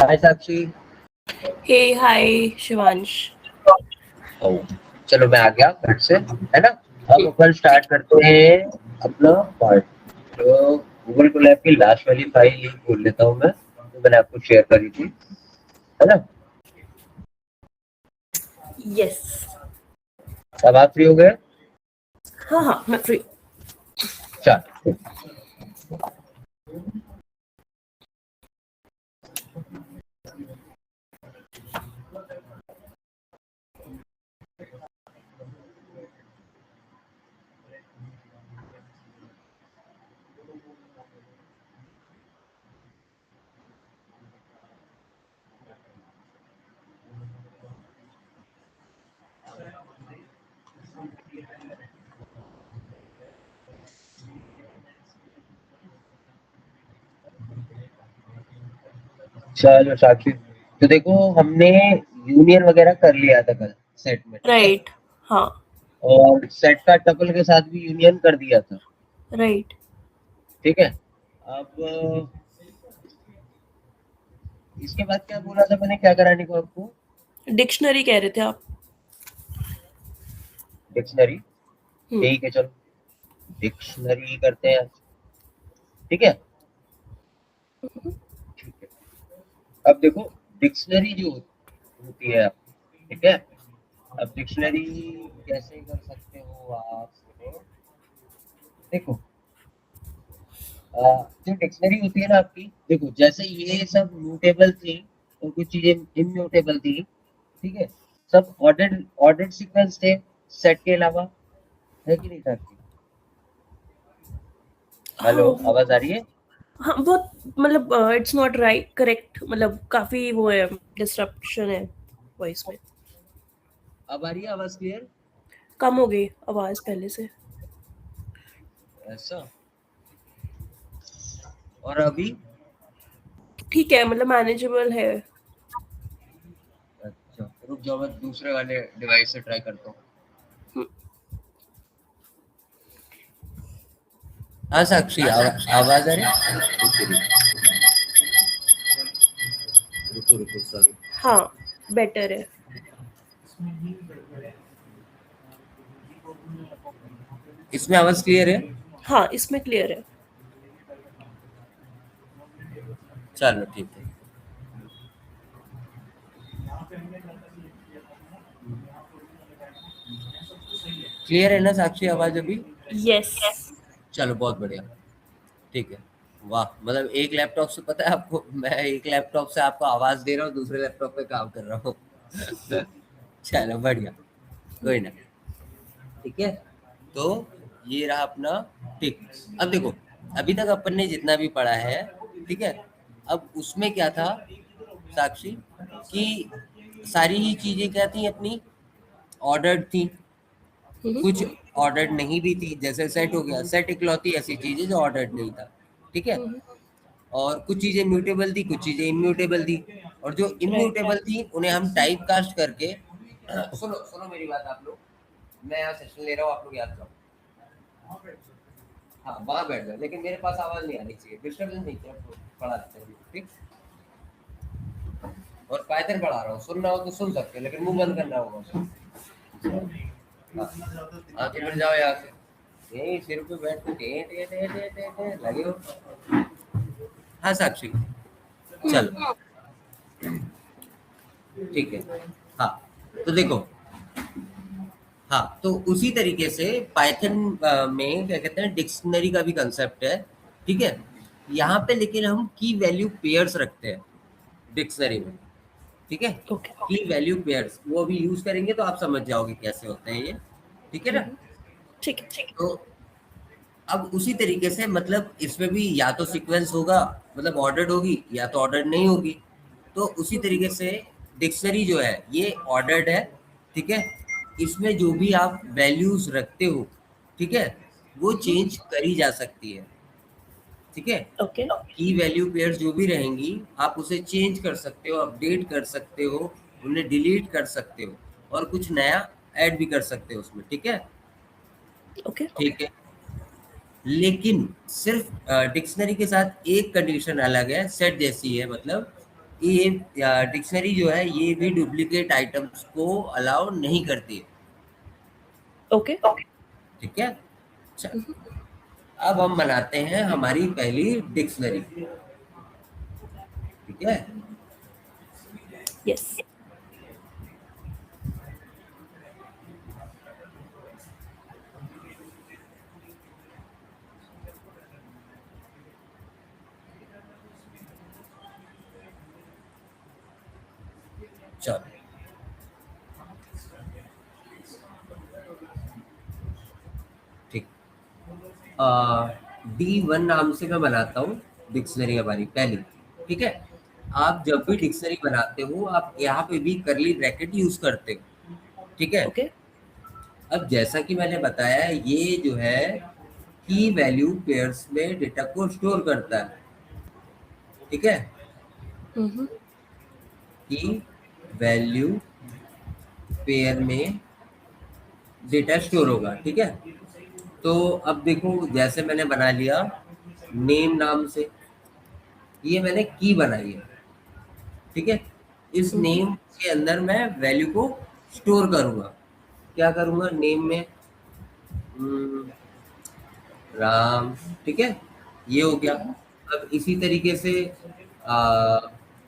हाय साक्षी। हे हाय शिवांश। ओ, चलो मैं आ गया घर से, है ना। अब अपन स्टार्ट करते हैं अपना पार्ट। तो गूगल कोलैब की लास्ट वाली फाइल लिंक खोल लेता हूँ मैं, तो मैंने आपको शेयर करी थी, है ना। यस। अब आप फ्री हो गए? हाँ मैं फ्री। चल, चलो साक्षी, तो देखो हमने यूनियन वगैरह कर लिया था कल सेट में, ठीक है। राइट। हाँ। और सेट का टपल के साथ भी यूनियन कर दिया था, राइट। ठीक है। अब इसके बाद क्या बोला था मैंने, क्या कराने को आपको? डिक्शनरी कह रहे थे आप। डिक्शनरी, हम्म। ठीक है चलो डिक्शनरी करते हैं, ठीक है। ठीक है, अब देखो डिक्शनरी जो होती है, ठीक है। अब डिक्शनरी कैसे कर सकते हो आप? देखो जो डिक्शनरी होती है ना आपकी, देखो जैसे ये सब म्यूटेबल थी और कुछ चीजें इम्यूटेबल थी, ठीक है। सब ऑर्डर्ड ऑर्डर्ड सीक्वेंस थे सेट के अलावा, है कि नहीं था आपकी? हेलो, हाँ आवाज आ रही है? हाँ बहुत मतलब इट्स नॉट राइट करेक्ट, मतलब काफी वो है, डिस्ट्रप्शन है वॉइस में। अब आ रही है आवाज क्लियर? कम हो गई आवाज पहले से। ऐसा, और अभी? ठीक है, मतलब मैनेजेबल है। अच्छा रुक जाओ, मैं दूसरे वाले डिवाइस से ट्राई करता हूँ। हाँ साक्षी, आवाज आ रही है? रुको रुको सॉरी। हाँ बेटर है। इसमें आवाज क्लियर है? हाँ इसमें क्लियर है। चलो ठीक है। क्लियर है ना साक्षी आवाज अभी? यस। चलो बहुत बढ़िया, ठीक है। वाह, मतलब एक लैपटॉप से, पता है आपको, मैं एक लैपटॉप से आपको आवाज दे रहा हूँ, दूसरे लैपटॉप पे काम कर रहा हूँ। चलो बढ़िया, कोई ना, ठीक है। तो ये रहा अपना, ठीक। अब देखो, अभी तक अपन ने जितना भी पढ़ा है, ठीक है। अब उसमें क्या था साक्षी, कि सारी ही चीजें क्या थी अपनी, ऑर्डर्ड थी। कुछ ऑर्डर्ड नहीं भी थी, जैसे सेट हो गया, सेट इकलौती ऐसी चीज है जो ऑर्डर्ड नहीं था, ठीक है। और कुछ चीजें म्यूटेबल थी, कुछ चीजें इम्यूटेबल थी। और जो राइट। इम्यूटेबल थी उन्हें हम टाइप कास्ट करके सुनो सुनो मेरी बात आप लोग, मैं यहाँ सेशन ले रहा हूँ, आप लोग याद करो। हाँ वहाँ बैठ जाओ, लेकिन मेरे पास आवाज नहीं आनी चाहिए, डिस्टर्बेंस नहीं चाहिए, आपको पढ़ा देते हैं, ठीक। और पाइथन पढ़ा रहा हूँ, सुनना हो तो सुन सकते हो, लेकिन मुंह बंद करना होगा। हाँ हाँ, तो फिर जाओ यहाँ से, यही सिर पे बैठ के लगे हो। हाँ साक्षी, चलो ठीक है। हाँ तो देखो, हाँ तो उसी तरीके से पाइथन में क्या कहते हैं, डिक्शनरी का भी कंसेप्ट है, ठीक है। यहाँ पे लेकिन हम की वैल्यू पेयर्स रखते हैं डिक्शनरी में, ठीक है। ओके। की वैल्यू पेयर्स वो अभी यूज करेंगे तो आप समझ जाओगे कैसे होते हैं ये, ठीक है ना। ठीक है। तो अब उसी तरीके से, मतलब इसमें भी या तो सीक्वेंस होगा, मतलब ऑर्डर्ड होगी, या तो ऑर्डर्ड नहीं होगी। तो उसी तरीके से डिक्शनरी जो है ये ऑर्डर्ड है, ठीक है। इसमें जो भी आप वैल्यूज रखते हो, ठीक है, वो चेंज करी जा सकती है, ठीक है। ओके। की वैल्यू पेयर्स जो भी रहेंगी आप उसे चेंज कर सकते हो, अपडेट कर सकते हो, उन्हें डिलीट कर सकते हो, और कुछ नया ऐड भी कर सकते हो उसमें, ठीक है। ओके। ठीक है, लेकिन सिर्फ डिक्शनरी के साथ एक कंडीशन अलग है, सेट जैसी है, मतलब ये डिक्शनरी जो है ये भी डुप्लीकेट आइटम्स को अलाउ नहीं करती है, ओके। ठीक है। चल, अब हम बनाते हैं हमारी पहली डिक्शनरी, ठीक है। यस। चलो, ठीक। D1 नाम से मैं बनाता हूँ डिक्शनरी हमारी पहली, ठीक है। आप जब भी ओके। डिक्शनरी बनाते हो आप यहाँ पे भी करली ब्रैकेट यूज करते हो, ठीक है। ओके। अब जैसा कि मैंने बताया ये जो है की वैल्यू पेयर्स में डेटा को स्टोर करता है, ठीक है। हम्म। की वैल्यू पेयर में डेटा स्टोर होगा, ठीक है। तो अब देखो जैसे मैंने बना लिया नेम नाम से, ये मैंने की बनाई है, ठीक है। इस हम्म। नेम के अंदर मैं वैल्यू को स्टोर करूंगा। क्या करूंगा नेम में, हम्म, राम, ठीक है, ये हो गया। अब इसी तरीके से आ,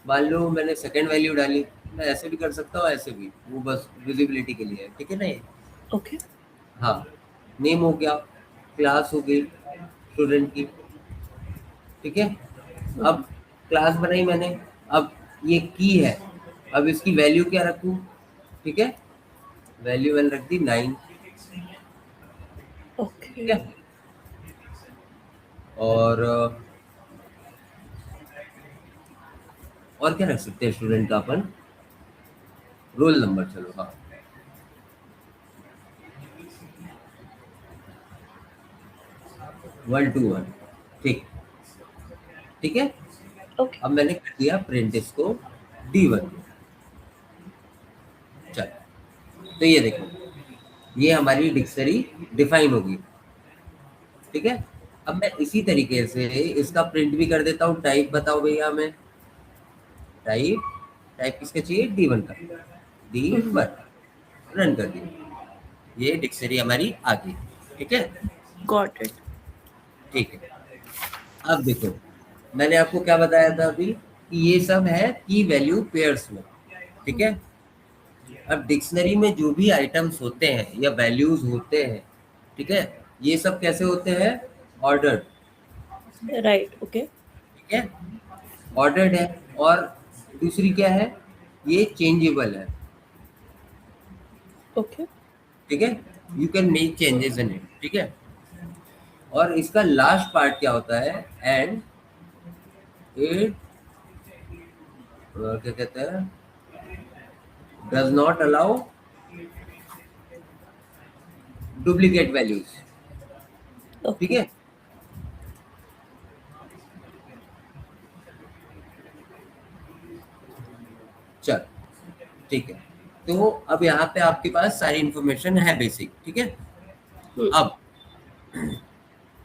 मान लो मैंने सेकंड वैल्यू डाली, मैं ऐसे भी कर सकता हूँ ऐसे भी, वो बस विजिबिलिटी के लिए है, ठीक है ना ये। ओके। हाँ, नेम हो गया, क्लास हो गई स्टूडेंट की, ठीक है। अब क्लास बनाई मैंने, अब ये की है, अब इसकी वैल्यू क्या रखूं, ठीक है। वैल्यू मैंने रख दी 9, ओके। ठीक है। और क्या रख सकते हैं स्टूडेंट का अपन, रोल नंबर, चलो हाँ, 121, ठीक, ठीक है। ओके। अब मैंने कर दिया प्रिंट इसको D1, चल। तो ये देखो ये हमारी डिक्शनरी डिफाइन होगी, ठीक है। अब मैं इसी तरीके से इसका प्रिंट भी कर देता हूँ। टाइप बताओ भैया, मैं टाइप, टाइप किसका चाहिए, D1 का, D1 रन कर दिया, ये डिक्शनरी हमारी आ गई, ठीक है। Got it. ठीक है। अब देखो मैंने आपको क्या बताया था अभी कि ये सब है की वैल्यू पेयर्स में, ठीक है। अब डिक्शनरी में जो भी आइटम्स होते हैं या वैल्यूज होते हैं, ठीक है, ये सब कैसे होते हैं, ऑर्डर्ड, राइट। ओके। ठीक है, ऑर्डर्ड है। और दूसरी क्या है, ये चेंजेबल है, ओके। ठीक है, you can make changes in it, ठीक है। और इसका लास्ट पार्ट क्या होता है, एंड इट क्या कहते हैं, does not allow duplicate values, ठीक ओके। है। चल, ठीक है। तो अब यहाँ पे आपके पास सारी इंफॉर्मेशन है बेसिक, ठीक है। अब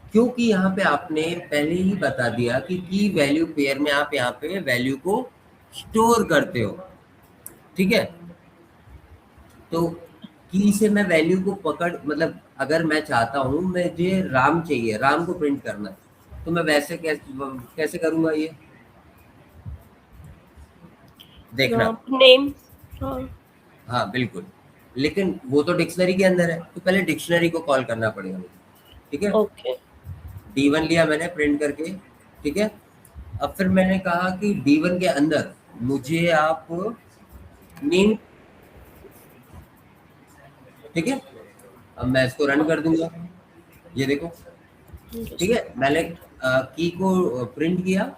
क्योंकि यहाँ पे आपने पहले ही बता दिया कि की वैल्यू पेयर में आप यहाँ पे वैल्यू को स्टोर करते हो, ठीक है। तो की से मैं वैल्यू को पकड़, मतलब अगर मैं चाहता हूँ मुझे राम चाहिए, राम को प्रिंट करना है, तो मैं वैसे कैसे कैसे करूंगा ये, देखना। राम नेम। हाँ। हाँ बिल्कुल, लेकिन वो तो डिक्शनरी के अंदर है, तो पहले डिक्शनरी को कॉल करना पड़ेगा मुझे, ठीक है। ओके। D1 लिया मैंने प्रिंट करके, ठीक है। अब फिर मैंने कहा कि D1 के अंदर मुझे आप नेम, ठीक है। अब मैं इसको रन कर दूंगा, ये देखो, ठीक है। मैंने की को प्रिंट किया,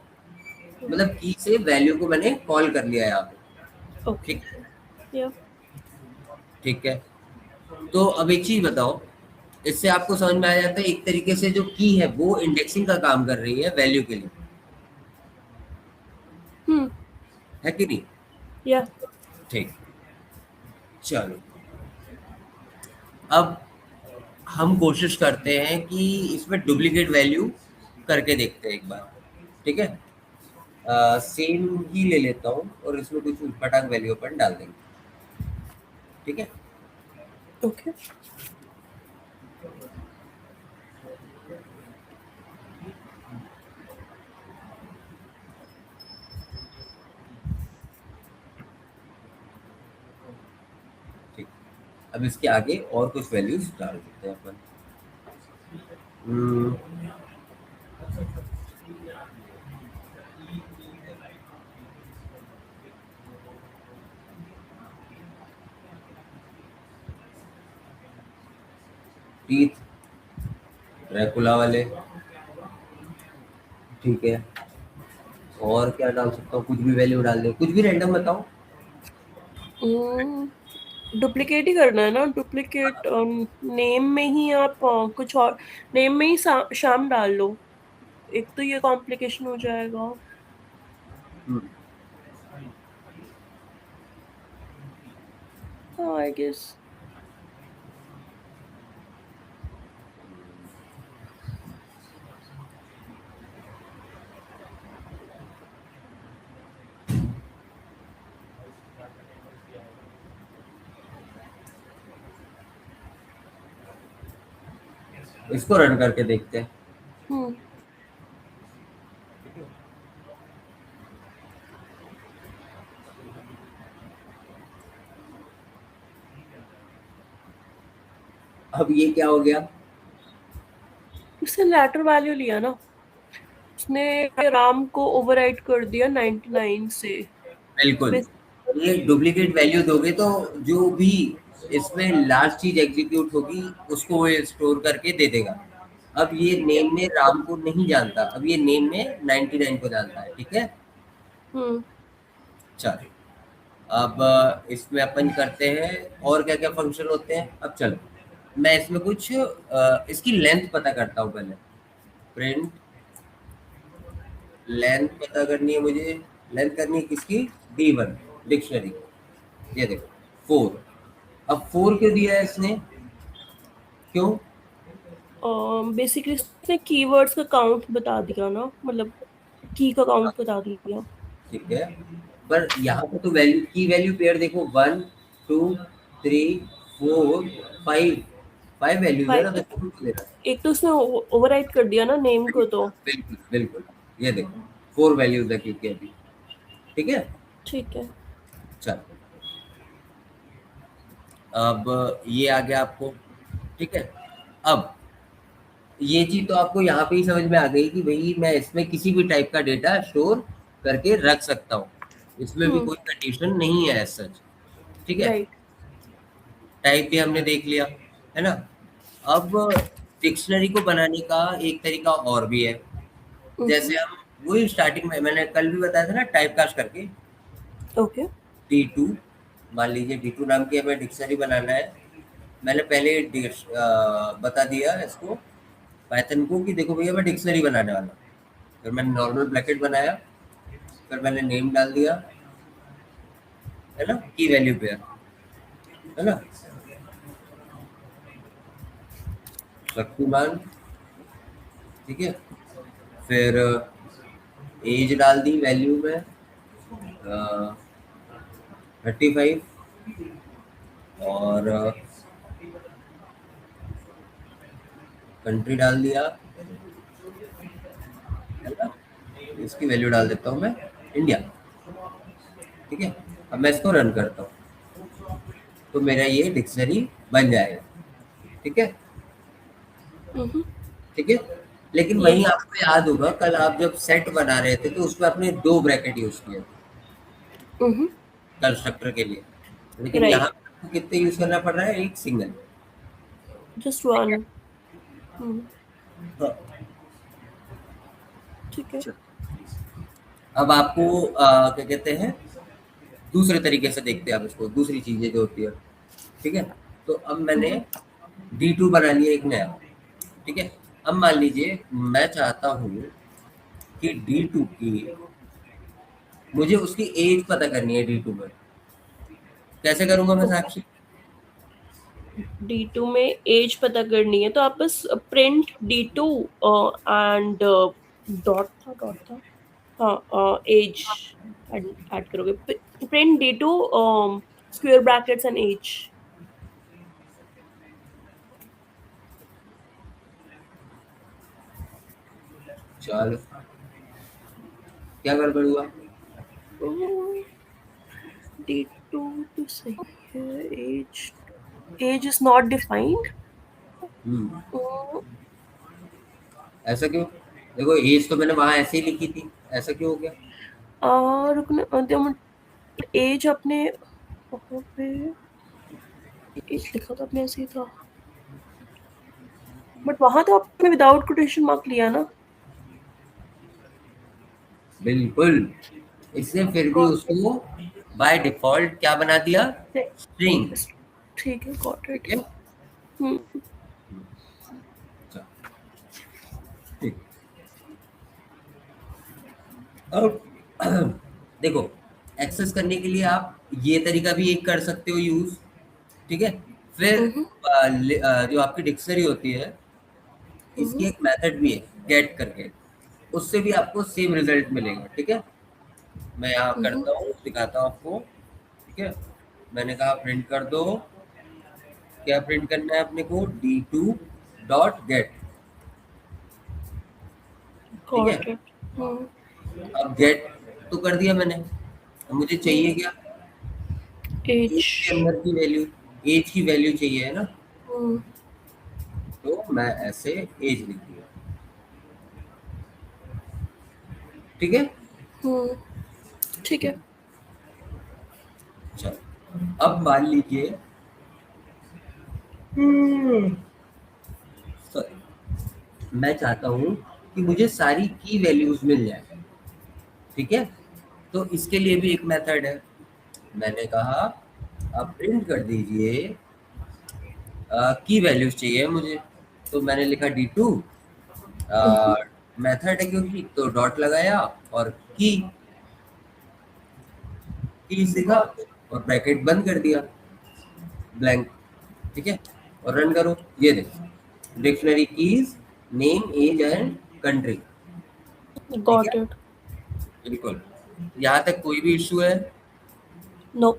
मतलब की से वैल्यू को मैंने कॉल कर लिया यहाँ पे, ओके। ठीक है, या। ठीक है। तो अब एक चीज बताओ, इससे आपको समझ में आ जाता है एक तरीके से जो की है वो इंडेक्सिंग का काम कर रही है वैल्यू के लिए, हम्म। है कि नहीं, या। ठीक। चलो, अब हम कोशिश करते हैं कि इसमें डुप्लीकेट वैल्यू करके देखते हैं एक बार, ठीक है। सेम ही ले लेता हूँ और इसमें कुछ उटपटांग वैल्यू अपन डाल देंगे, ठीक है। ओके। ठीक, अब इसके आगे और कुछ वैल्यूज डाल देते हैं अपन। हम्म, टीथ ड्रैकुला वाले, ठीक है। और क्या डाल सकता हूँ, कुछ भी वैल्यू डाल दे, कुछ भी रैंडम बताओ। डुप्लीकेट ही करना है ना, डुप्लीकेट। नेम में ही आप कुछ और, नेम में ही शाम डाल लो, एक तो ये कॉम्प्लिकेशन हो जाएगा। हम्म, हाँ आई गेस। इसको रन करके देखते हैं। हम्म। अब ये क्या हो गया, उसने लेटर वैल्यू लिया ना, उसने राम को ओवरराइट कर दिया 99 से। बिल्कुल। बस। ये डुप्लीकेट वैल्यू दोगे तो जो भी इसमें लास्ट चीज एग्जीक्यूट होगी उसको वो स्टोर करके दे देगा। अब ये नेम में राम को नहीं जानता, अब ये नेम में 99 को जानता है, ठीक है। हम्म। चलो, अब इसमें अपन करते हैं और क्या क्या फंक्शन होते हैं। अब चलो मैं इसमें कुछ इसकी लेंथ पता करता हूँ पहले। प्रिंट लेंथ पता करनी है मुझे, लेंथ करनी है किसकी, D1 डिक्शनरी, ये देखो 4। अब 4 क्यों दिया है इसने, क्यों। बेसिकली उसने कीवर्ड्स का काउंट बता दिया ना, मतलब की का काउंट बता दिया। ठीक है, पर यहाँ पे तो वैल्यू की वैल्यू पेयर देखो 1 2 3 4 5, 5 वैल्यूज है ना, तो फाइव। क्यों दे रहा है। एक तो उसने ओवरराइट कर दिया ना नेम को तो। बिल्कुल बिल्कुल, ये देखो 4 वैल्यूज है क्योंकि अभी, ठीक है। ठीक है। चल, अब ये आ गया आपको, ठीक है। अब ये चीज तो आपको यहाँ पे ही समझ में आ गई कि भाई मैं इसमें किसी भी टाइप का डेटा स्टोर करके रख सकता हूँ, इसमें भी हम्म। कोई कंडीशन नहीं है एज सच, ठीक है। राइट। टाइप भी हमने देख लिया, है ना। अब डिक्शनरी को बनाने का एक तरीका और भी है। हम्म। जैसे हम वही स्टार्टिंग में मैंने कल भी बताया था ना, टाइप कास्ट करके ओके। D2, मान लीजिए D2 नाम की हमें डिक्शनरी बनाना है। मैंने पहले बता दिया इसको पाइथन को कि देखो भैया मैं डिक्शनरी बनाने वाला हूँ। फिर मैंने नॉर्मल ब्रैकेट बनाया, फिर मैंने नेम डाल दिया, है ना, की वैल्यू पेयर, है ना, शक्तिमान, ठीक है। फिर एज डाल दी वैल्यू में 35, और कंट्री डाल दिया, है ना। इसकी वैल्यू डाल देता हूँ मैं इंडिया, ठीक है। अब मैं इसको रन करता हूँ तो मेरा ये डिक्शनरी बन जाएगा, ठीक है, हम्म। ठीक है। लेकिन वहीं यस। आपको याद होगा कल आप जब सेट बना रहे थे तो उसमें आपने 2 ब्रैकेट यूज किए थे हम्म। कंस्ट्रक्टर के लिए, लेकिन यहाँ राइट। पे आपको कितने यूज करना पड़ रहा है, एक सिंगल। Just one. हम्म। हाँ। ठीक है। अब आपको क्या कहते हैं, दूसरे तरीके से देखते हैं आप इसको, दूसरी चीजें जो होती है, ठीक है। तो अब मैंने हम्म। D2 बना लिया एक नया, ठीक है। अब मान लीजिए मैं चाहता हूँ कि D2 की मुझे उसकी एज पता करनी है D2 में, कैसे करूंगा मैं ओके। साक्षी। D2 में एज पता करनी है तो आप बस प्रिंट D2 एंड डॉट था, डॉट था। हाँ एज ऐड करोगे, print D2 square brackets and age. चलो क्या गड़बड़ हुआ? D2 तो सही है, एज इज नॉट डिफाइंड। ऐसा क्यों? देखो एज तो मैंने वहां ऐसे ही लिखी थी, ऐसा क्यों हो गया? रुकना, एज अपने वहाँ पे एज लिखा था अपने, ऐसे ही था, बट वहां तो आपने विदाउट कोटेशन मार्क लिया ना। बिल्कुल, इसने फिर भी Got it. उसको बाय डिफॉल्ट क्या बना दिया? स्ट्रिंग। ठीक है, गॉट ठीक इट। है, अच्छा, ठीक। अब देखो, एक्सेस करने के लिए आप ये तरीका भी एक कर सकते हो यूज, ठीक है। फिर जो आपकी डिक्शनरी होती है, इसकी एक मेथड भी है गेट करके, उससे भी आपको सेम रिजल्ट मिलेगा, ठीक है। मैं यहाँ करता हूँ, दिखाता हूँ आपको, ठीक है। मैंने कहा प्रिंट कर दो, क्या प्रिंट करना है अपने को? D2.get, ठीक है। Got it. अब गेट तो कर दिया मैंने, अब मुझे चाहिए क्या? एज। एज के अंदर की वैल्यू, एज की वैल्यू चाहिए है ना, तो मैं ऐसे एज लिख दिया, ठीक है। ठीक है। चलो अब मान लीजिए, सॉरी, मैं चाहता हूँ कि मुझे सारी की वैल्यूज मिल जाए, ठीक है। तो इसके लिए भी एक मेथड है, मैंने कहा आप प्रिंट कर दीजिए की वैल्यूज चाहिए मुझे, तो मैंने लिखा D2, मेथड है क्योंकि, तो डॉट लगाया और की लिखा और ब्रैकेट बंद कर दिया, ब्लैंक, ठीक है। और रन करो, ये देखो dictionary keys, name, age and country, ठीक गॉट है। इट। बिल्कुल, यहाँ तक कोई भी इश्यू है? नो।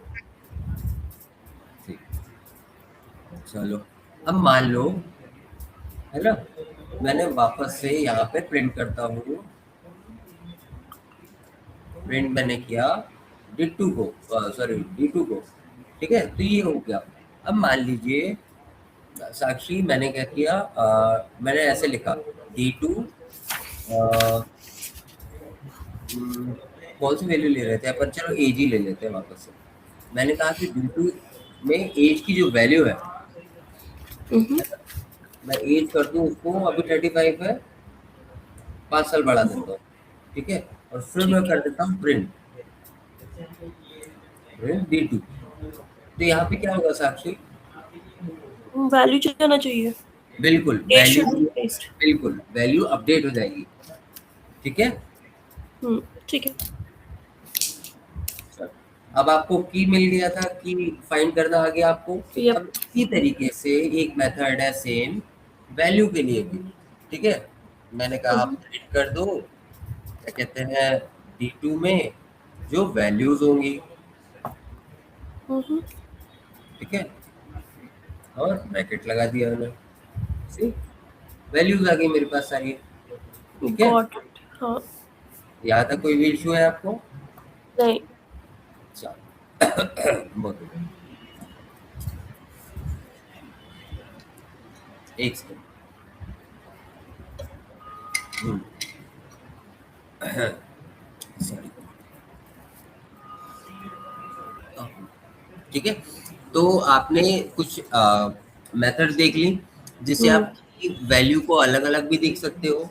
ठीक, चलो अब मान लो, है ना, मैंने वापस से यहाँ पे प्रिंट करता हूँ, प्रिंट मैंने किया D2 को, सॉरी D2 को, ठीक है। तो ये हो गया। अब मान लीजिए साक्षी, मैंने क्या किया, मैंने ऐसे लिखा D2, कौन सी वैल्यू ले रहे थे अपन, चलो एज ही ले लेते हैं वापस से। मैंने कहा कि D2 में एज की जो वैल्यू है, मैं एज कर दूं उसको, अभी 35 है, 5 साल बढ़ा देता हूँ, ठीक है। और फिर मैं ठीक कर देता हूँ प्रिंट, D2। तो यहाँ पे क्या होगा साक्षी? है, वैल्यू जाना चाहिए, बिल्कुल age value, should be replaced. बिल्कुल वैल्यू अपडेट हो जाएगी, ठीक है। ठीक है। अब आपको की मिल गया था, की फाइंड करना आ गया आपको। यप। अब इसी तरीके से एक मेथड है सेम वैल्यू के लिए भी, ठीक है। मैंने कहा आप प्रिंट कर दो, क्या कहते हैं, D2 में जो वैल्यूज होंगी, ठीक है, और ब्रैकेट लगा दिया मैंने, सी वैल्यूज आ गई मेरे पास सारी, ठीक है। Got it. हाँ। यहाँ तक कोई भी इशू है आपको? नहीं। चलो बहुत बढ़िया। एक सेकंड, सॉरी, ठीक है। तो आपने कुछ मेथड देख ली, जिससे आप वैल्यू को अलग अलग भी देख सकते हो,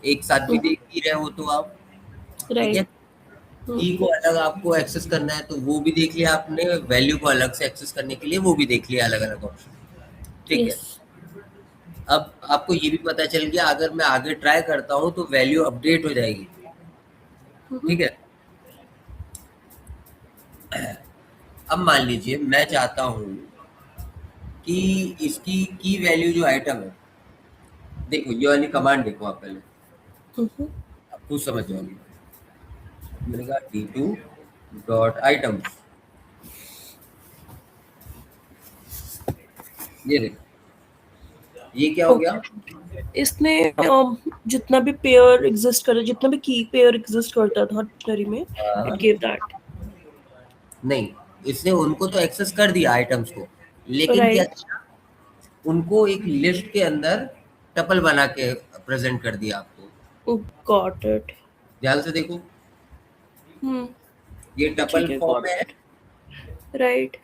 एक साथ भी देख ही रहे हो तो आप, ठीक है। राइट। की को अलग आपको एक्सेस करना है तो वो भी देख लिया आपने, वैल्यू को अलग से एक्सेस करने के लिए वो भी देख लिया, अलग अलग ऑप्शन, ठीक है। यस। अब आपको ये भी पता चल गया, अगर मैं आगे ट्राई करता हूँ तो वैल्यू अपडेट हो जाएगी, ठीक है। अब मान लीजिए मैं चाहता हूँ कि इसकी की वैल्यू जो आइटम है, देखो ये वाली कमांड देखो आप पहले, आप खुद समझ जाओगे। मिलेगा D2 डॉट आइटम्स। ये देखो, ये क्या हो गया? इसने जितना भी पेयर एग्जिस्ट कर जितना भी की पेयर एग्जिस्ट करता था डिक्शनरी में, इट हाँ, गिव दैट। नहीं, इसने उनको तो एक्सेस कर दिया आइटम्स को, लेकिन क्या राइट। किया, उनको एक लिस्ट के अंदर टपल बना के प्रेजेंट कर दिया आपको। Got it. ध्यान से देखो, ये टपल ठीक है, फॉर्म गॉट में है। इट। राइट।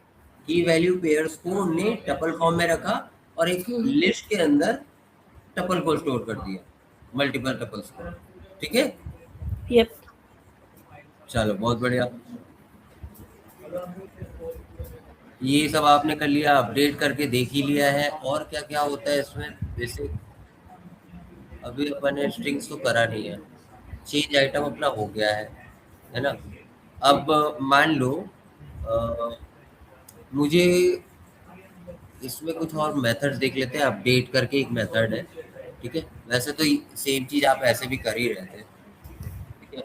की वैल्यू पेयर्स को उनने टपल फॉर्म में रखा और एक लिस्ट के अंदर टपल को स्टोर कर दिया, मल्टीपल टपल्स को। ठीक है, यप। चलो बहुत बढ़िया। ये सब आपने कर लिया, अपडेट करके देख ही लिया है। और क्या क्या होता है इसमें बेसिक? अभी अपन ने स्ट्रिंग्स तो करा नहीं है, चेंज आइटम अपना हो गया है ना? अब मान लो मुझे इसमें कुछ और मेथड्स देख लेते हैं। अपडेट करके एक मेथड है, ठीक है? वैसे तो सेम चीज आप ऐसे भी कर ही रहे थे, ठीक है?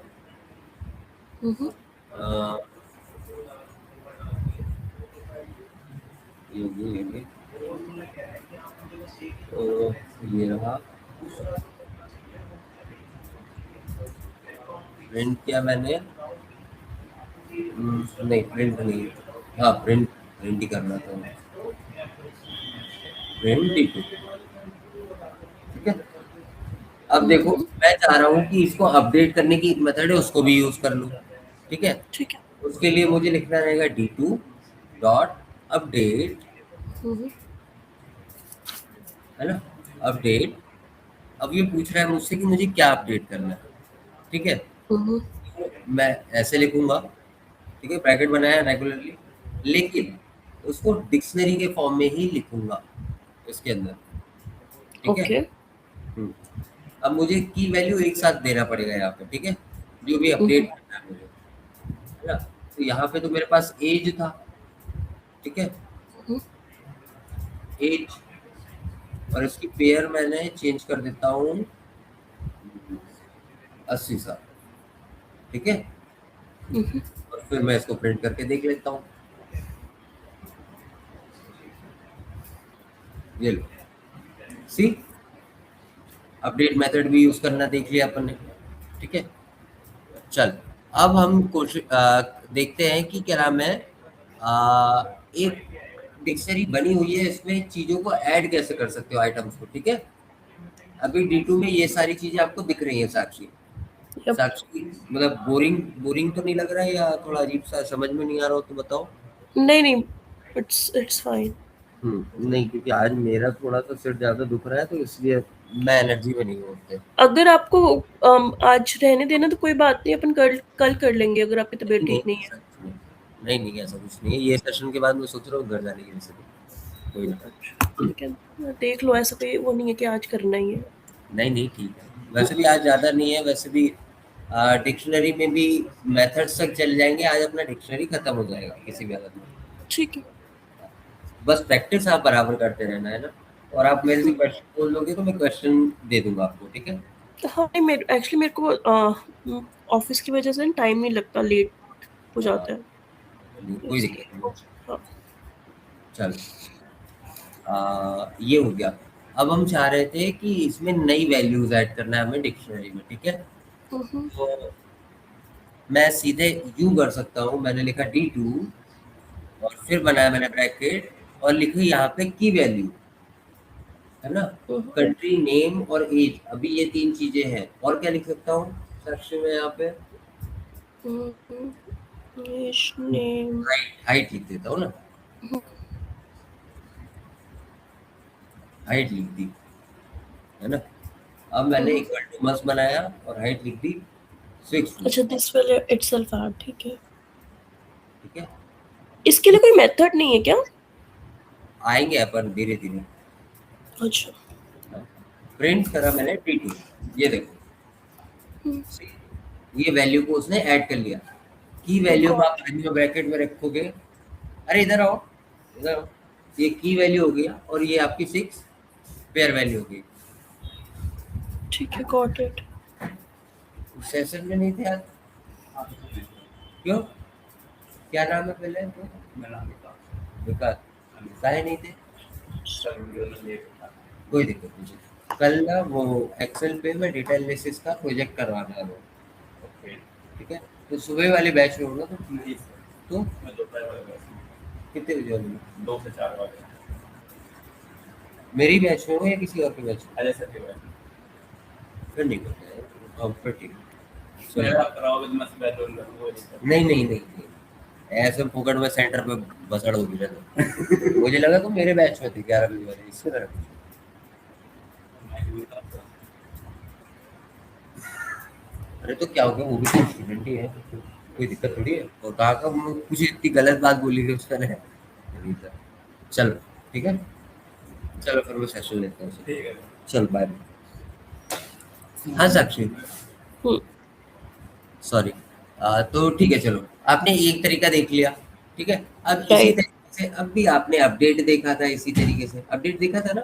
अ, ये तो ये रहा। प्रिंट किया मैंने, नहीं प्रिंट नहीं, हाँ प्रिंट, प्रिंट ही करना था, प्रिंट ही तो, ठीक है? अब देखो, मैं चाह रहा हूँ कि इसको अपडेट करने की एक मेथड है, उसको भी यूज कर लूँ, ठीक है? ठीक है। उसके लिए मुझे लिखना रहेगा D2 डॉट अपडेट, है ना? अपडेट। अब ये पूछ रहा है मुझसे कि मुझे क्या अपडेट करना है, ठीक है? मैं ऐसे लिखूंगा, ठीक है, ब्रैकेट बनाया रेगुलरली, लेकिन उसको डिक्शनरी के फॉर्म में ही लिखूंगा इसके अंदर, ठीक है? ओके। हम्म। अब मुझे की वैल्यू एक साथ देना पड़ेगा यहाँ पे, ठीक है? जो भी अपडेट करना है मुझे, है ना? तो यहाँ पे तो मेरे पास एज था, ठीक है, एज, और इसकी पेयर मैंने चेंज कर देता हूँ 80 साल, ठीक है? और फिर मैं इसको प्रिंट करके देख लेता हूँ। ये लो, सी, अपडेट मेथड भी यूज करना देख लिया अपन ने, ठीक है? चल, अब हम कोशिश देखते हैं कि क्या नाम है, एक डिक्शनरी बनी हुई है, इसमें चीजों को ऐड कैसे कर सकते हो, आइटम्स को, ठीक है? अभी D2 में ये सारी चीजें आपको दिख रही हैं साक्षी। यप। साक्षी मतलब बोरिंग, बोरिंग तो नहीं लग रहा है, या थोड़ा अजीब सा समझ में नहीं आ रहा हो तो बताओ। नहीं नहीं, इट्स फाइन। नहीं, क्योंकि आज मेरा थोड़ा सा सिर ज्यादा दुख रहा है, तो इसलिए मैं एनर्जी में नहीं हूँ उतने। अगर आपको आज रहने देना तो कोई बात नहीं, अपन कल कल कर लेंगे अगर आपकी तबीयत नहीं ठीक नहीं है। ऐसा कुछ नहीं, नहीं नहीं ऐसा कुछ नहीं है। ये सेशन के बाद मैं सोच रहा हूँ घर जाने की, वैसे तो कोई अच्छा, ना। ठीक है। देख लो, ऐसा कोई वो नहीं है कि आज करना ही है। नहीं नहीं ठीक है, वैसे भी आज ज़्यादा नहीं है, वैसे भी डिक्शनरी में भी मेथड्स तक चल जाएंगे, आज अपना डिक्शनरी खत्म हो जाएगा किसी भी हालत में। ठीक है। बस प्रैक्टिस आप बराबर करते रहना, है ना? और आप मेरे से क्वेश्चन बोल दोगे तो मैं क्वेश्चन दे दूंगा आपको, ठीक है? हाँ नहीं, मेरे एक्चुअली मेरे को ऑफिस की वजह से टाइम नहीं लगता, लेट हो हाँ, जाता है कोई इसलिए। दिक्कत नहीं। हाँ। चल, ये हो गया। अब हम चाह रहे थे कि इसमें नई वैल्यूज ऐड करना है हमें डिक्शनरी में, ठीक है? तो मैं सीधे यूं कर सकता हूँ, मैंने लिखा D2 और फिर बनाया मैंने ब्रैकेट और लिखी यहाँ पे की वैल्यू, है ना? कंट्री नेम और एज, अभी ये तीन चीजें हैं। और क्या लिख सकता हूँ साक्षी में यहाँ पे? नेम। हाइट, हाइट लिख देता हूँ ना, हाइट लिख दी, है ना? अब मैंने इक्वल टू मस्ट बनाया और हाइट लिख दी 6 फीट, अच्छा, दिस विल इटसेल्फ ऐड, ठीक है। ठीक है? इसके लिए कोई मेथड नहीं है क्या? आएंगे अपन धीरे धीरे। अच्छा। प्रिंट करा मैंने D2, ये देखो, ये वैल्यू को उसने ऐड कर लिया। की वैल्यू को आप गॉट। में ब्रैकेट में रखोगे, अरे इधर आओ, इधर आओ, ये की वैल्यू हो गया और ये आपकी 6 पेयर वैल्यू हो गई। ठीक है, गॉट इट। सेशन में नहीं थे आज? क्यों, क्या नाम है पहले तो? विकास। काहे नहीं थे? कोई दिक्कत नहीं, कल ना वो एक्सेल पे मैं डेटा एनालिसिस का प्रोजेक्ट करवाना है वो, ठीक है? तो सुबह वाले बैच में होगा तो कितने बजे वाले? मेरी बैच में हो या किसी और के बैच में? फिर नहीं करते हैं, अब फिर ठीक है। नहीं नहीं नहीं नहीं, ऐसे फोकट में सेंटर पे बसड़ होगी रहता। मुझे लगा तुम मेरे बैच में थे 11 बजे वाले, इससे तरह कुछ। अरे तो क्या हो गया, वो भी तो स्टूडेंट ही है, कोई दिक्कत थोड़ी है। और कहा का कुछ इतनी गलत बात बोली थी उसने, नहीं था। चलो ठीक है, चलो फिर मैं सेशन लेता हूँ। चल बाय। हाँ साक्षी, हम्म, सॉरी। तो ठीक है, चलो आपने एक तरीका देख लिया, ठीक है? अब इसी राइट। तरीके से अब भी आपने अपडेट देखा था, इसी तरीके से अपडेट देखा था ना?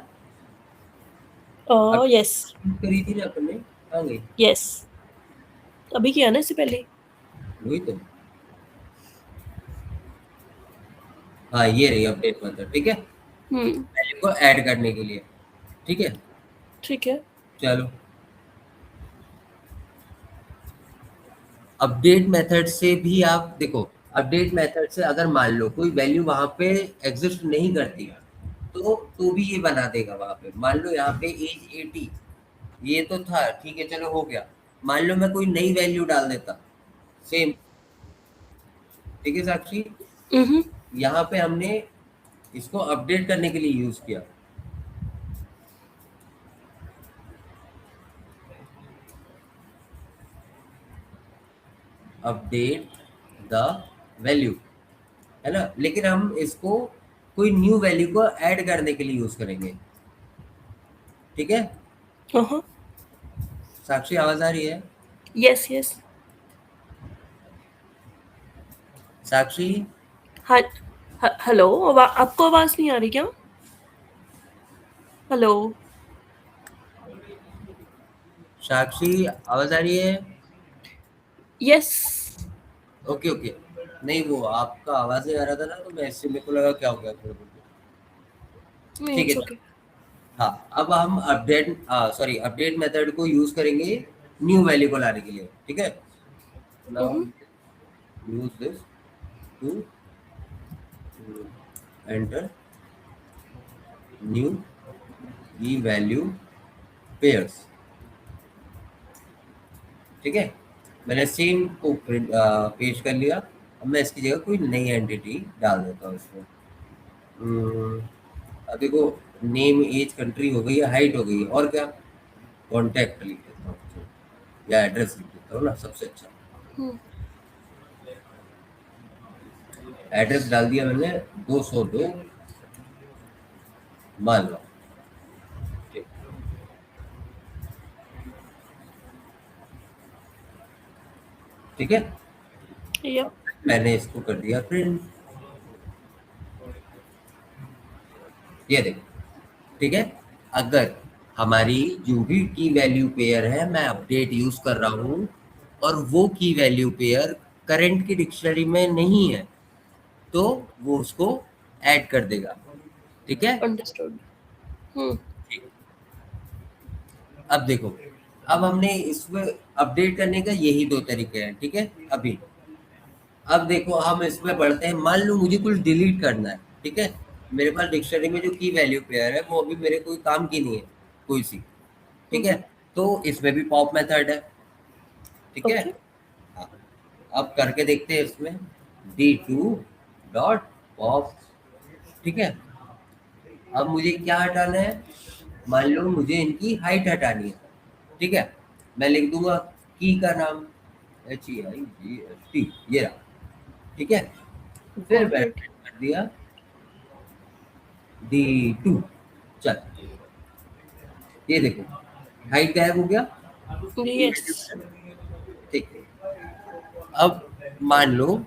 यस। अपडेट करी थी ना अपन ने, कहाँ गई? यस, अभी किया ना इससे पहले। वही तो। हाँ ये रही अपडेट मेथड, ठीक है? हम्म। वैल्यू को ऐड करने के लिए, ठीक है? ठीक है। चलो, अपडेट मेथड से भी आप देखो, अपडेट मेथड से अगर मान लो कोई वैल्यू वहां पे एग्जिस्ट नहीं करती, तो भी ये बना देगा वहां पे। मान लो यहाँ पे एज 80, ये तो था, ठीक है, चलो हो गया। मान लो मैं कोई नई वैल्यू डाल देता, सेम, ठीक है साक्षी? हम्म। यहाँ पे हमने इसको अपडेट करने के लिए यूज किया, अपडेट द वैल्यू, है ना? लेकिन हम इसको कोई न्यू वैल्यू को ऐड करने के लिए यूज करेंगे, ठीक है? हाँ। साक्षी आवाज आ रही है? Yes yes. साक्षी, हाँ। हेलो, आपको आवाज नहीं आ रही क्या? हेलो। साक्षी आवाज आ रही है? यस। Okay okay. नहीं वो आपका आवाज नहीं आ रहा था ना, तो मैं इससे मेरे को लगा क्या हो गया थोड़ा बहुत। नहीं, ठीक है इट्स चलो। ओके। हाँ, अब हम अपडेट सॉरी अपडेट मेथड को यूज करेंगे न्यू वैल्यू को लाने के लिए, ठीक है? Now hmm. Use this to enter new key value pairs, ठीक है? मैंने सेम को प्रिंट पेश कर लिया। अब मैं इसकी जगह कोई नई एंटिटी डाल देता हूँ इसमें। अब देखो, नेम एज कंट्री हो गई है, हाइट हो गई है, और क्या? कॉन्टैक्ट लिख देता हूँ या एड्रेस लिख देता हूँ ना, सबसे अच्छा। हम्म। एड्रेस डाल दिया मैंने, 202 मान लो, ठीक ठीक है? यप। मैंने इसको कर दिया प्रिंट, ये देखो, ठीक है? अगर हमारी जो भी की वैल्यू पेयर है, मैं अपडेट यूज कर रहा हूँ, और वो की वैल्यू पेयर करंट की डिक्शनरी में नहीं है, तो वो उसको ऐड कर देगा, ठीक है? अंडरस्टूड। हम्म। ठीक। अब देखो, अब हमने इसमें अपडेट करने का यही दो तरीके हैं, ठीक है? अभी अब देखो, हम इसमें बढ़ते हैं। मान लो मुझे कुछ डिलीट करना है, ठीक है? मेरे पास डिक्शनरी में जो की वैल्यू पेयर है वो अभी मेरे कोई काम की नहीं है, कोई सी, ठीक है? हम्म। तो इसमें भी पॉप मेथड है, ठीक है? ओके। हाँ, अब करके देखते हैं इसमें, D2 डॉट पॉप, ठीक है? अब मुझे क्या हटाना है? मान लो मुझे इनकी हाइट हटानी है, ठीक है? मैं लिख दूंगा की का नाम, HEIGST, ये रहा, ठीक है? फिर गॉट मैंने इट। कर दिया D2, चल ये देखो, हाइट गायब हो गया, यस। ठीक है? अब मान लो,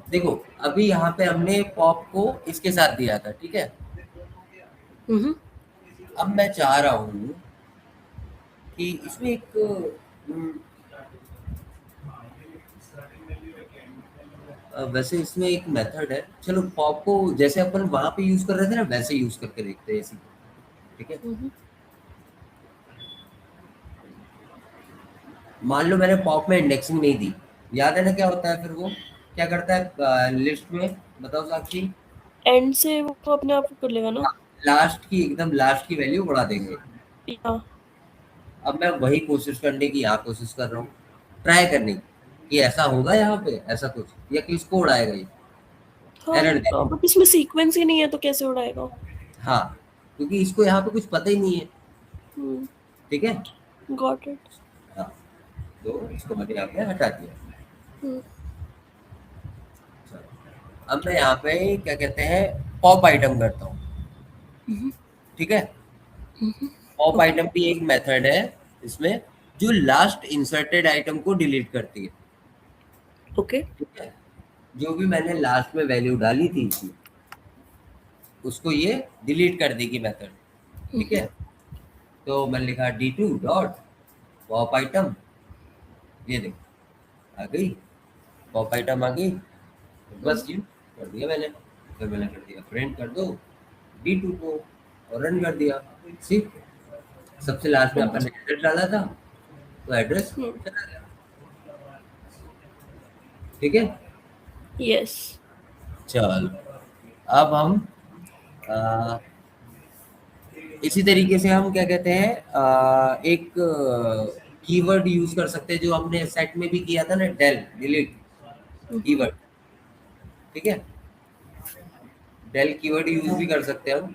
देखो, अभी यहाँ पे हमने पॉप को इसके साथ दिया था, ठीक है? हम्म। अब मैं चाह रहा हूँ कि इसमें एक वैसे इसमें एक मेथड है, चलो पॉप को जैसे अपन वहां पे यूज कर रहे थे ना वैसे यूज करके देखते हैं इसी को, ठीक है। हम्म, मान लो मैंने पॉप में इंडेक्सिंग नहीं दी, याद है ना क्या होता है फिर वो क्या करता है लिस्ट में, बताओ साक्षी। एंड से वो अपने आप कर लेगा ना। लास्ट की एकदम लास्ट की वैल्यू बढ़ा देंगे। या अब मैं वही कोशिश करने की यहाँ कोशिश कर रहा हूँ, ट्राई करने की कि ऐसा होगा यहाँ पे ऐसा कुछ, या कि इसको उड़ाएगा ये, हाँ, एरर दे। बट इसमें सीक्वेंस ही नहीं है तो कैसे उड़ाएगा। हाँ, क्योंकि इसको यहाँ पे कुछ पता ही नहीं है, हम्म, ठीक है। Got it. हाँ, तो इसको मैंने यहाँ पे हटा दिया। हम्म, चलो। अब मैं यहाँ पे क्या कहते हैं पॉप आइटम करता हूँ, ठीक है। पॉप ओके आइटम भी एक मेथड है इसमें, जो लास्ट इंसर्टेड आइटम को डिलीट करती है, ओके ठीक है। जो भी मैंने लास्ट में वैल्यू डाली थी इसमें, उसको ये डिलीट कर देगी मेथड, ठीक है। तो मैंने लिखा D2 डॉट पॉप आइटम, ये देखो आ गई, पॉप आइटम आ गई, तो बस ये कर दिया मैंने। फिर मैंने कर दिया प्रिंट कर दो D2 को, और रन कर दिया। सी, सबसे लास्ट में अपन ने एड्रेस डाला था, तो एड्रेस चला गया, ठीक है। यस चल, अब हम आ, इसी तरीके से हम क्या कहते हैं एक कीवर्ड यूज कर सकते हैं जो हमने सेट में भी किया था ना, डेल डिलीट कीवर्ड, ठीक है। डेल कीवर्ड यूज भी कर सकते हैं हम।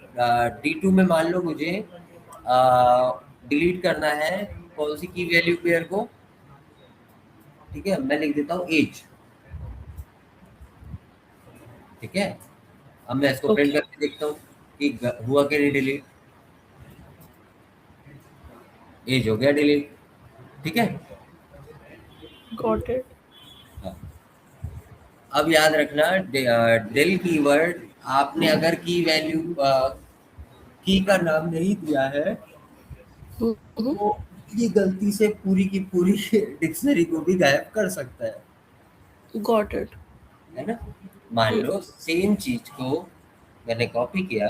D2 में मान लो मुझे डिलीट करना है कौन सी की वैल्यू पेयर को, ठीक है। मैं लिख देता हूँ एज, ठीक है। अब मैं इसको प्रिंट ओके करके देखता हूँ कि हुआ कि नहीं डिलीट, एज हो गया डिलीट, ठीक है। Got it. हाँ। अब याद रखना डेल कीवर्ड आपने अगर की वैल्यू की का नाम नहीं दिया है तो ये गलती से पूरी की पूरी डिक्शनरी को भी गायब कर सकता गॉट इट। है ना। मान लो सेम चीज को मैंने कॉपी किया,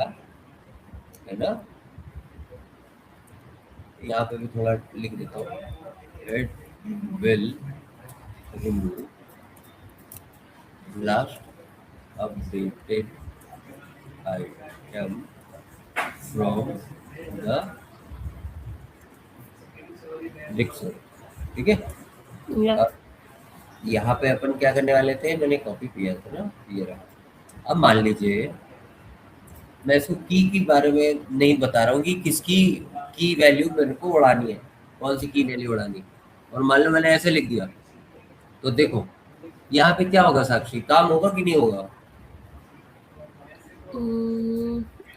है ना, यहाँ पे भी थोड़ा लिख देता हूँ, it will remove last updated item from the dictionary, ठीक है। या अब यहाँ पे अपन क्या करने वाले थे, मैंने कॉपी किया था ना, ये रहा। अब मान लीजिए मैं इसको की बारे में नहीं बता रहा हूँ कि किसकी की वैल्यू मेरे को उड़ानी है, कौन सी की वैल्यू उड़ानी है, और मान लो मैंने ऐसे लिख दिया, तो देखो यहाँ पे क्या होगा साक्षी, काम होगा कि नहीं होगा।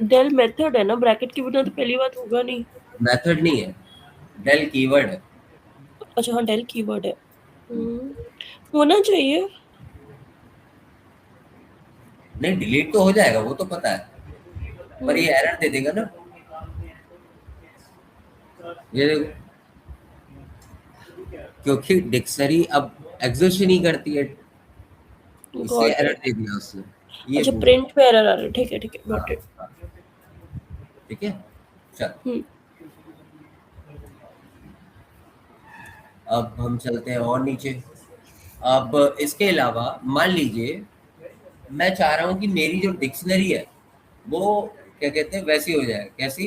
डेल मेथड है ना, ब्रैकेट के बिना तो पहली बात होगा नहीं। मेथड नहीं है, डेल कीवर्ड है। अच्छा हाँ, डेल कीवर्ड है। हम्म, होना चाहिए। नहीं डिलीट तो हो जाएगा वो तो पता है, पर हम्म, ये एरर दे देगा ना, ये देखो, क्योंकि डिक्शनरी अब एग्जिस्ट ही नहीं करती है, इसलिए गॉट एरर इट। दे दिया उसने, ये अच्छा पूरा। प्रिंट पे एरर आ रहा है, ठीक है ठीक है, हाँ गॉट इट। हाँ, ठीक है। चल, हम्म, अब हम चलते हैं और नीचे। अब इसके अलावा मान लीजिए मैं चाह रहा हूँ कि मेरी जो डिक्शनरी है वो क्या कहते हैं वैसी हो जाए, कैसी,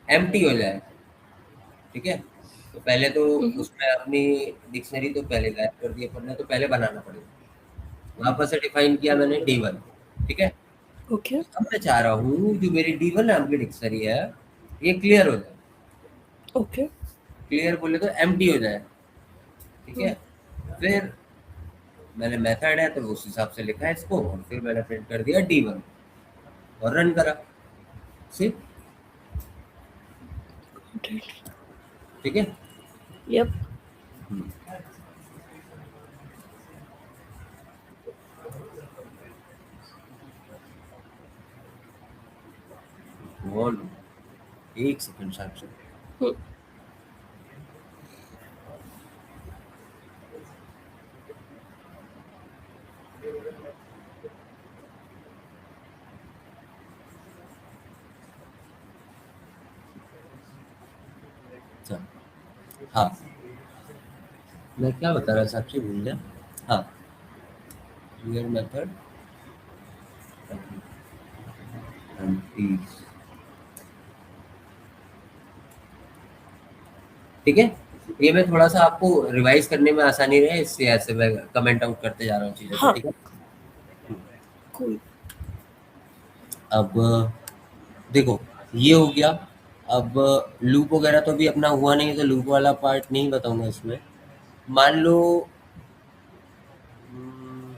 एम्प्टी हो जाए, ठीक है। तो पहले तो हम्म, उसमें अपनी डिक्शनरी तो पहले गायब कर दी अपन ने, तो पहले बनाना पड़ेगा। वापस से डिफाइन किया मैंने D1, ठीक है। ओके अब मैं चाह रहा हूँ जो मेरी D1 नाम की डिक्शनरी है ये क्लियर हो जाए, ओके। क्लियर बोले तो एम्प्टी हो जाए, ठीक है। हम्म, फिर मैंने मेथड है तो उस हिसाब से लिखा है इसको, और फिर मैंने प्रिंट कर दिया D1 और रन करा, सिर्फ, गॉट इट। ठीक है। यप। वन, एक सेकंड साक्षी। हम्म, अच्छा, हाँ, मैं क्या बता रहा था आपसे, भूल गया। हाँ, क्लियर मेथड ठीक है। ये मैं थोड़ा सा आपको रिवाइज करने में आसानी रहे, इससे ऐसे मैं कमेंट आउट करते जा रहा हूँ चीज़ों को, हाँ, ठीक है। cool. अब देखो, ये हो गया। अब लूप वगैरह तो अभी अपना हुआ नहीं है, तो लूप वाला पार्ट नहीं बताऊंगा इसमें। मान लो, हम्म,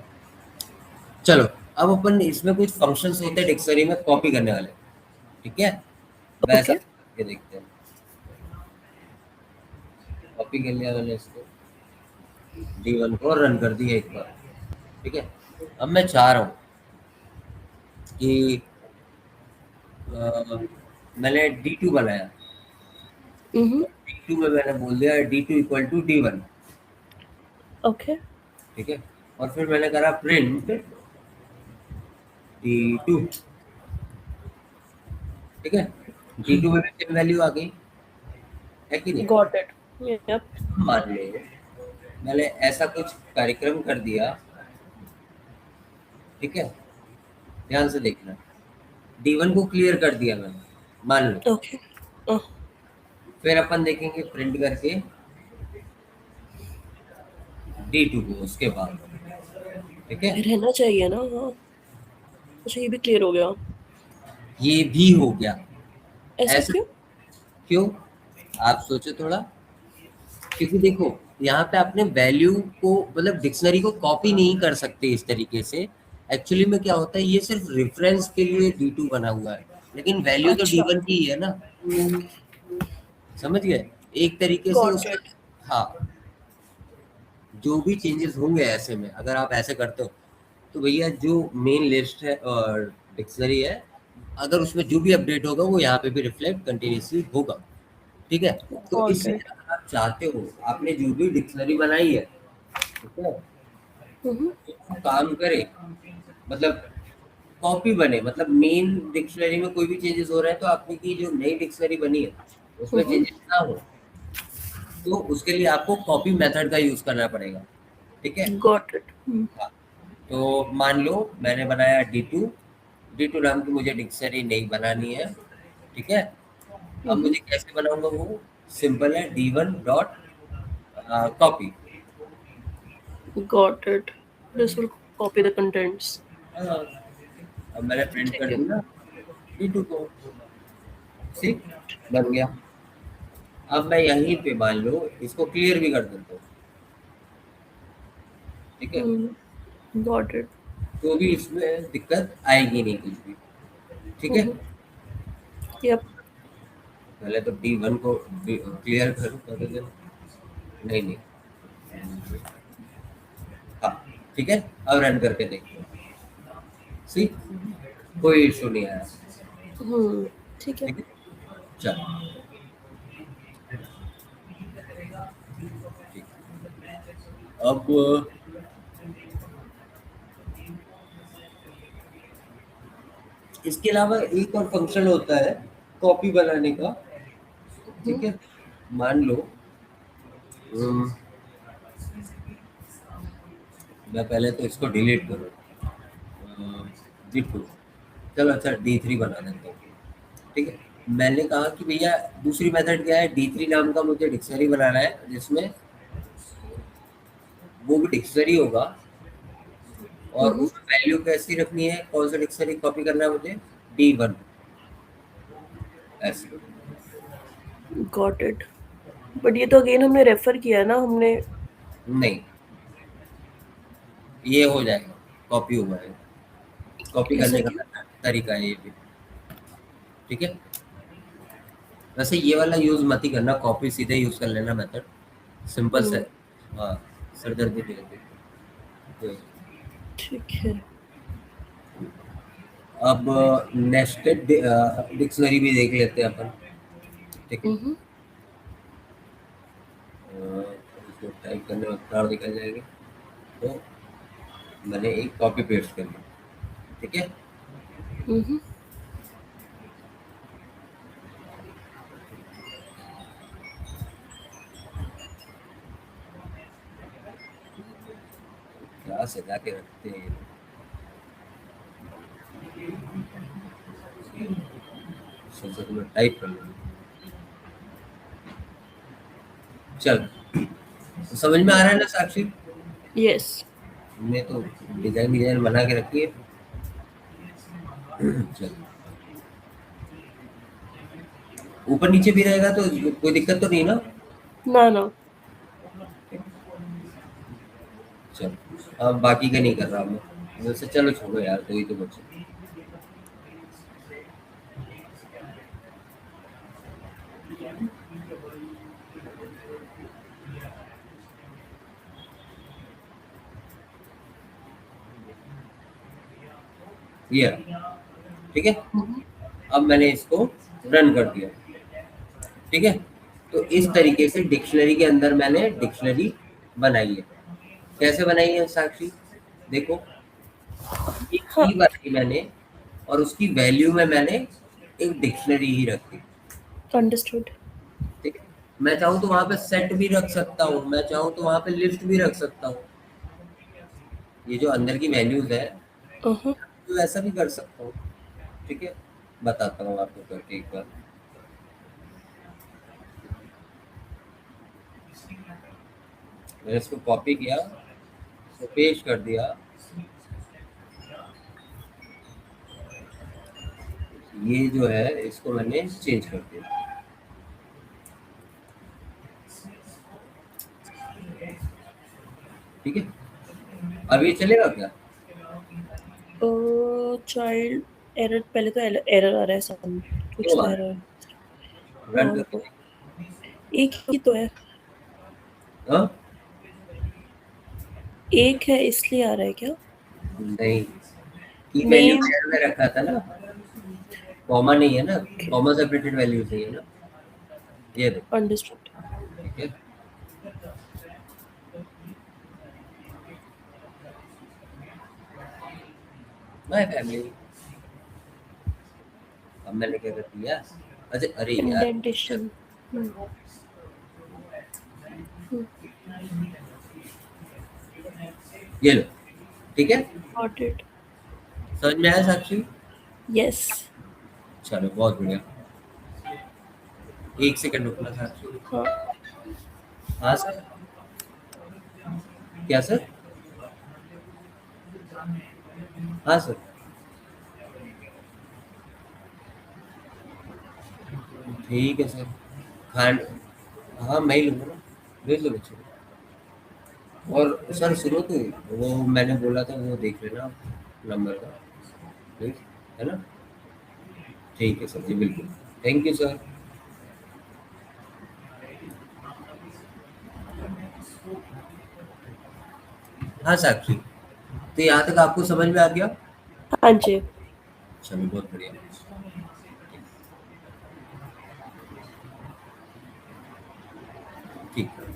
चलो, अब अपन इसमें कुछ फंक्शंस होते हैं डिक्शनरी में कॉपी करने वाले, ठीक है। वैसा Okay. करके देखते हैं। कॉपी कर लिया मैंने इसको, D1 को रन कर दिया एक बार, ठीक है। अब मैं चाह रहा हूँ कि मैंने D2 बनाया, Mm-hmm. D2 में मैंने बोल दिया D2 equal to D1, Okay. ठीक है। और फिर मैंने करा प्रिंट D2, ठीक है। D2 में भी सेम वैल्यू आ गई, है कि नहीं। Got it. Yep. मान लो मैंने ऐसा कुछ कार्यक्रम कर दिया, ठीक है। ध्यान से देखना, D1 को क्लियर कर दिया मैंने, मान लो। Okay. Uh, फिर अपन देखेंगे प्रिंट करके D2 को उसके बाद, ठीक है। रहना चाहिए ना, हाँ। अच्छा, ये भी क्लियर हो गया। ये भी हो गया। ऐसा ऐसा क्यों? क्यों, आप सोचो थोड़ा। क्योंकि देखो, यहाँ पे आपने वैल्यू को, मतलब डिक्शनरी को कॉपी नहीं कर सकते इस तरीके से। एक्चुअली में क्या होता है, ये सिर्फ रेफरेंस के लिए D2 बना हुआ है, लेकिन वैल्यू तो अच्छा, D1 की ही है ना। समझ गए, एक तरीके से गॉट उसका। इट। हाँ, जो भी चेंजेस होंगे ऐसे में, अगर आप ऐसे करते हो, तो भैया जो मेन लिस्ट है और डिक्शनरी है, अगर उसमें जो भी अपडेट होगा वो यहाँ पे भी रिफ्लेक्ट कंटिन्यूसली होगा, ठीक है। तो गॉट इसलिए इट। अगर आप चाहते हो, आपने जो भी डिक्शनरी बनाई है, ठीक है, हम्म। वो काम करे, मतलब कॉपी बने, मतलब मेन डिक्शनरी में कोई भी चेंजेस हो रहा है तो आपने की जो नई डिक्शनरी बनी है उसमें हम्म। चेंजेस ना हो, तो उसके लिए आपको कॉपी मेथड का यूज करना पड़ेगा, ठीक है। Got it. हाँ, तो मान लो मैंने बनाया D2 नाम की मुझे डिक्शनरी नहीं बनानी है, ठीक है। अब हम्म। मुझे कैसे बनाऊंगा वो, सिंपल है, D1 dot copy. Got it. This will copy the contents. अब मैंने प्रिंट ठीक कर है। दिया D2 को, ठीक, बन गया। अब मैं यहीं पे मान लो इसको क्लियर भी कर देता हूँ, ठीक है। Got it. तो भी इसमें दिक्कत आएगी नहीं कुछ भी, ठीक है। यप। पहले तो D1 को क्लियर करूँ, कर देते, नहीं नहीं, हाँ, ठीक है। अब रन करके देखते हैं, सी, कोई इशू नहीं आया, ठीक है। ठीक है। चलो, ठीक। अब इसके अलावा एक और फंक्शन होता है कॉपी बनाने का, ठीक है। मान लो अम, मैं पहले तो इसको डिलीट करूँ, D2, चलो अच्छा D3 बना देता हूँ, ठीक है। मैंने कहा कि भैया दूसरी मेथड क्या है, D3 नाम का मुझे डिक्शनरी बनाना है जिसमें वो भी डिक्शनरी होगा, और उसमें वैल्यू कैसी रखनी है, कौन सा डिक्शनरी कॉपी करना है मुझे, D1, ऐसे। Got it. बट ये तो अगेन हमने रेफर किया है ना, हमने। नहीं, ये हो जाएगा, कॉपी हो जाएगा, कॉपी ऐसा करने का क्यों? तरीका है ये भी, ठीक है। वैसे ये वाला यूज मत ही करना, कॉपी सीधे यूज कर लेना मेथड, सिंपल से। हाँ, सरदर्दी नहीं होती, तो ठीक है। अब नेस्टेड डिक्शनरी भी देख लेते हैं अपन, ठीक है। इसको टाइप करने में प्रार निकल जाएंगे, तो मैंने एक कॉपी पेस्ट कर लिया, ठीक है। क्या सजा के रखते हैं। सोचा तो मैं टाइप कर लूँ। चल, समझ में आ रहा है ना साक्षी? यस। हमने तो डिजाइन बना के रखी है। चल, ऊपर नीचे भी रहेगा तो कोई दिक्कत तो नहीं ना? ना ना। चल, अब बाकी का नहीं कर रहा मैं वैसे। चलो छोड़ो यार, दो ही तो बचे। ये ठीक है। अब मैंने इसको रन कर दिया। ठीक है, तो इस तरीके से डिक्शनरी के अंदर मैंने डिक्शनरी बनाई है। कैसे बनाई है साक्षी? देखो, एक हाँ। की बनाई मैंने और उसकी वैल्यू में मैंने एक डिक्शनरी ही रखी। अंडरस्टूड। ठीक है, मैं चाहूँ तो वहां पे सेट भी रख सकता हूँ, मैं चाहूँ तो वहां पे लिस्ट भी रख सकता हूँ। ये जो अंदर की वैल्यूज है तो ऐसा भी कर सकता हूँ। ठीक है, बताता हूँ आपको करके एक बार। मैंने इसको कॉपी किया, इसको पेस्ट कर दिया। ये जो है इसको मैंने चेंज कर दिया। ठीक है, अब ये चलेगा क्या? चाइल्ड एरर, पहले तो एरर आ रहा है सम, कुछ क्यों तो आ एरर। रहा है? रन हाँ करके रुको, देखो। एक ही तो है। हाँ? एक है इसलिए आ रहा है क्या? नहीं, की वैल्यू नेम। में रखा था ना, कॉमा नहीं है ना, कॉमा सेपरेटेड वैल्यूज नहीं है ना। ये देखो। अंडरस्टूड। ठीक है, माय फैमिली। अब मैंने क्या कर दिया? अच्छा, अरे यार, चल, इंडेंटेशन। ये लो। ठीक है, गॉट इट। समझ में आया साक्षी? यस। चलो बहुत बढ़िया। एक सेकंड रुकना साक्षी। हाँ। हाँ सर। क्या सर? हाँ सर। ठीक है सर। खान, हाँ मैं ही लूँगा ना, भेज दो बच्चे को। और सर सुनो तो, वो मैंने बोला था वो देख लेना नंबर का, ठीक है ना? ठीक है सर जी, बिल्कुल। Thank you sir. हाँ साक्षी, तो यहाँ तक आपको समझ में आ गया? हाँ जी। चलो बहुत बढ़िया। ठीक है।